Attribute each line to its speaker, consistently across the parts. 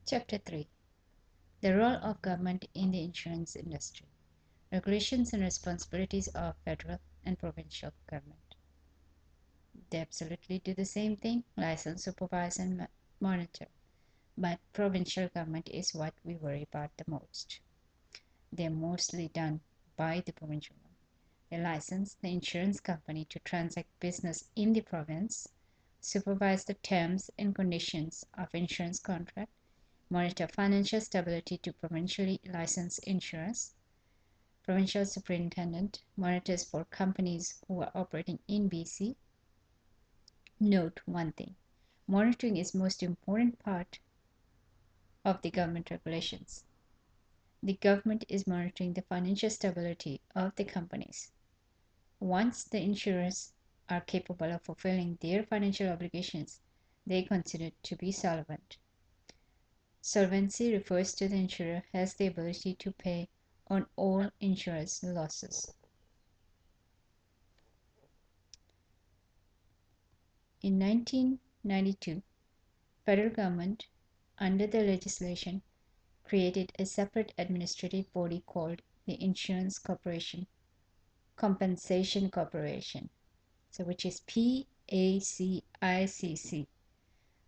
Speaker 1: Chapter 3. The role of government in the insurance industry. Regulations and responsibilities of federal and provincial government. They absolutely do the same thing, license, supervise, and monitor. But provincial government is what we worry about the most. They're mostly done by the provincial government. They license the insurance company to transact business in the province, supervise the terms and conditions of insurance contract, monitor financial stability to provincially licensed insurers. Provincial superintendent monitors for companies who are operating in BC. Note one thing, monitoring is most important part of the government regulations. The government is monitoring the financial stability of the companies. Once the insurers are capable of fulfilling their financial obligations, they are considered to be solvent. Solvency refers to the insurer has the ability to pay on all insurers' losses. In 1992, federal government, under the legislation, created a separate administrative body called the Insurance Compensation Corporation, so which is PACICC.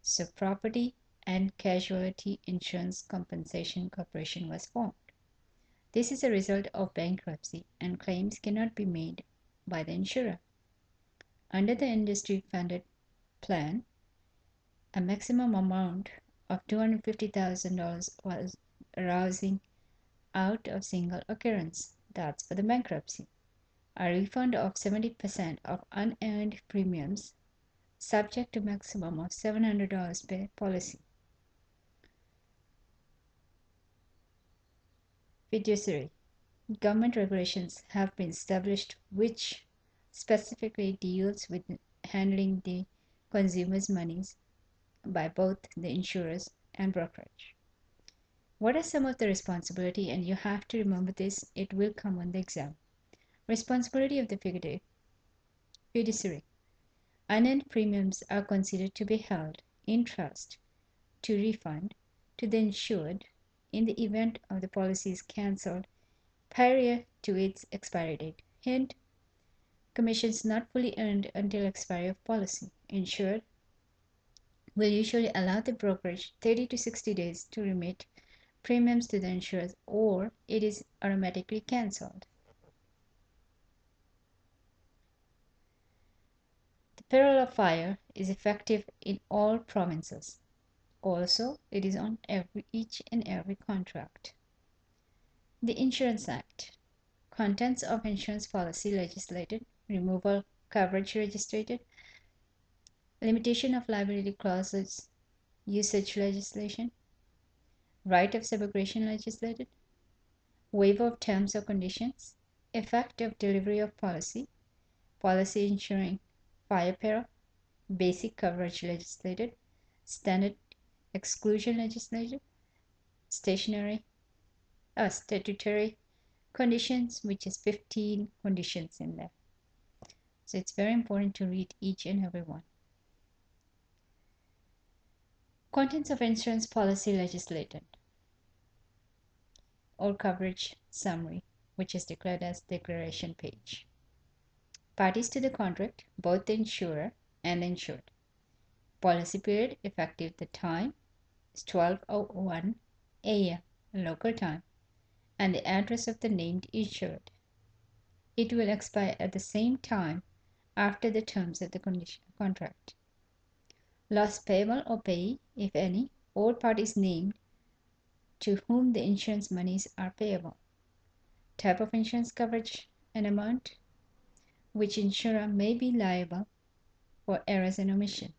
Speaker 1: So Property and Casualty Insurance Compensation Corporation was formed. This is a result of bankruptcy and claims cannot be made by the insurer. Under the industry-funded plan, a maximum amount of $250,000 was arising out of single occurrence. That's for the bankruptcy. A refund of 70% of unearned premiums, subject to maximum of $700 per policy. Fiduciary. Government regulations have been established which specifically deals with handling the consumers' monies by both the insurers and brokerage. What are some of the responsibility? And you have to remember this, it will come on the exam. Responsibility of the fiduciary. Unearned premiums are considered to be held in trust to refund to the insured in the event of the policy is cancelled prior to its expiry date. Hint, commissions not fully earned until expiry of policy. Insured will usually allow the brokerage 30 to 60 days to remit premiums to the insurer, or it is automatically cancelled. The peril of fire is effective in all provinces. Also, it is on each and every contract. The Insurance Act. Contents of insurance policy legislated. Removal coverage registered. Limitation of liability clauses usage legislation. Right of subrogation legislated. Waiver of terms or conditions. Effect of delivery of policy. Policy ensuring fire peril. Basic coverage legislated. Standard exclusion legislated. Statutory conditions, which is 15 conditions in there. So it's very important to read each and every one. Contents of insurance policy legislated or coverage summary, which is declared as declaration page. Parties to the contract, both the insurer and the insured. Policy period effective the time is 12:01 a.m. local time and the address of the named insured. It will expire at the same time after the terms of the contract. Loss payable or payee, if any, all parties named to whom the insurance monies are payable. Type of insurance coverage and amount, which insurer may be liable for errors and omission.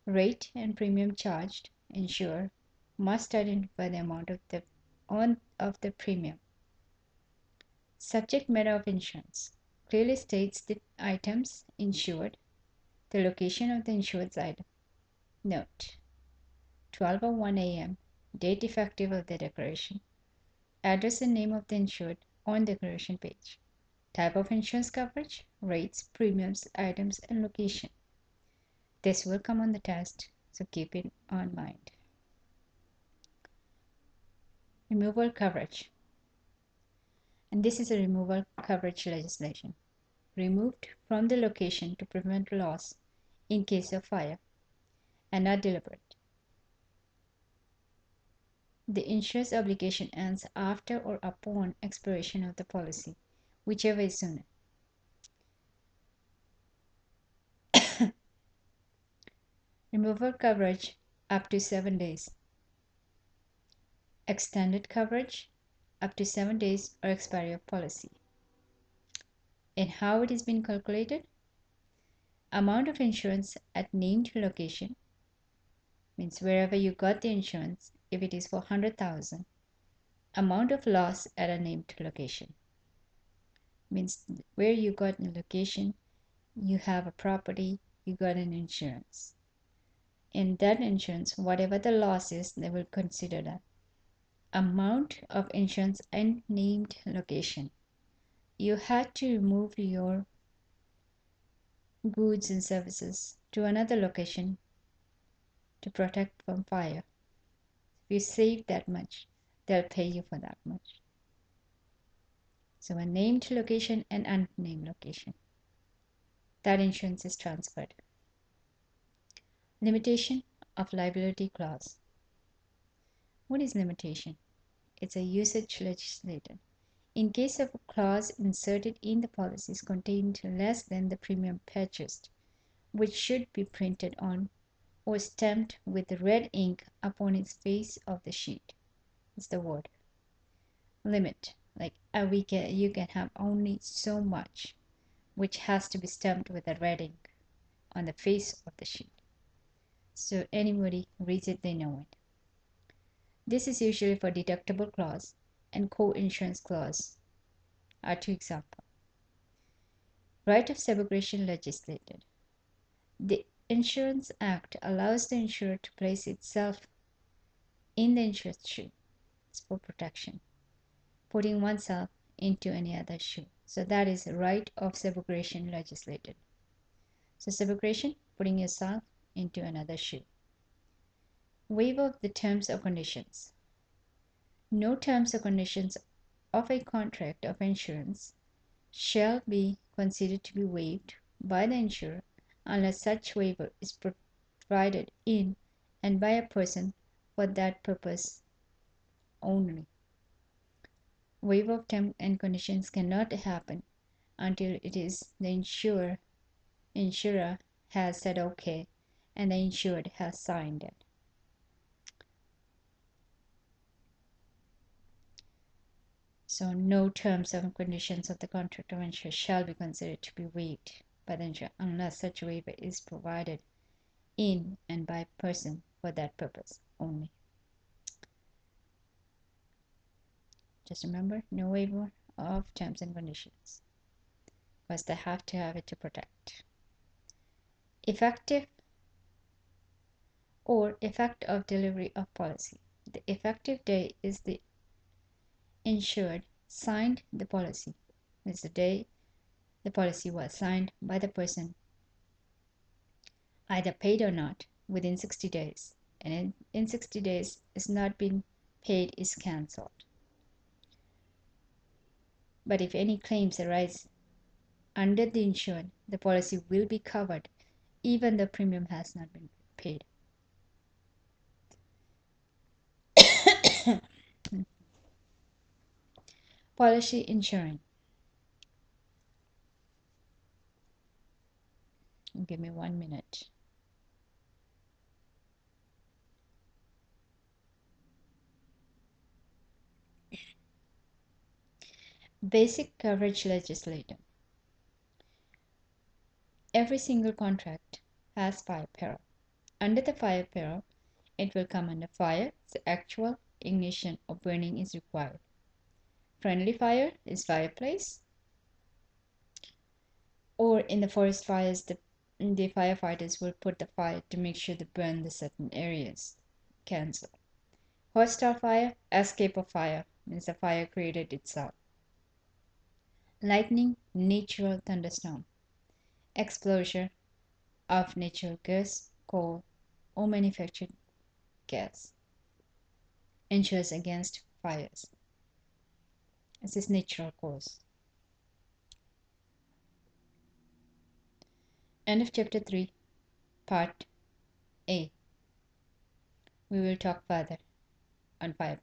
Speaker 1: Rate and premium charged, insurer must identify the amount of the premium. Subject matter of insurance clearly states the items insured, the location of the insured's item. Note: 12:01 a.m. Date effective of the declaration. Address and name of the insured on declaration page. Type of insurance coverage, rates, premiums, items, and location. This will come on the test, so keep it on mind. Removal coverage. And this is a removal coverage legislation. Removed from the location to prevent loss in case of fire and not deliberate. The insurance obligation ends after or upon expiration of the policy, whichever is sooner. Removal coverage up to 7 days. Extended coverage up to 7 days or expiry of policy. And how it is being calculated? Amount of insurance at named location means wherever you got the insurance, if it is for 100,000, amount of loss at a named location means where you got the location, you have a property, you got an insurance. In that insurance, whatever the loss is, they will consider that amount of insurance and named location. You had to remove your goods and services to another location to protect from fire. If you save that much, they'll pay you for that much. So a named location and unnamed location. That insurance is transferred. Limitation of liability clause. What is limitation? It's a usage legislated. In case of a clause inserted in the policies contained less than the premium purchased, which should be printed on or stamped with red ink upon its face of the sheet. Is the word. Limit, like you can have only so much, which has to be stamped with a red ink on the face of the sheet. So anybody reads it, they know it. This is usually for deductible clause and co-insurance clause are two examples. Right of subrogation legislated. The Insurance Act allows the insurer to place itself in the insured shoe. It's for protection, putting oneself into any other shoe. So that is right of subrogation legislated. So subrogation, putting yourself into another shoe. Waiver of the terms or conditions. No terms or conditions of a contract of insurance shall be considered to be waived by the insurer unless such waiver is provided in and by a person for that purpose only. Waiver of terms and conditions cannot happen until it is the insurer has said okay and the insured has signed it. So no terms and conditions of the contract of insurance shall be considered to be waived by the insurer unless such waiver is provided in and by person for that purpose only. Just remember, no waiver of terms and conditions, because they have to have it to protect. Effective or effect of delivery of policy. The effective day is the insured signed the policy. It's the day the policy was signed by the person, either paid or not, within 60 days. And in 60 days, it's not been paid, is cancelled. But if any claims arise under the insured, the policy will be covered even though premium has not been paid. Policy insurance. Give me 1 minute. Basic coverage legislator. Every single contract has fire peril. Under the fire peril, it will come under fire, so actual ignition or burning is required. Friendly fire is fireplace, or in the forest fires, the firefighters will put the fire to make sure they burn the certain areas. Cancel. Hostile fire, escape of fire, means the fire created itself. Lightning, natural thunderstorm. Explosion of natural gas, coal, or manufactured gas. Insures against fires. It's its natural course. End of chapter 3, part A. We will talk further on fire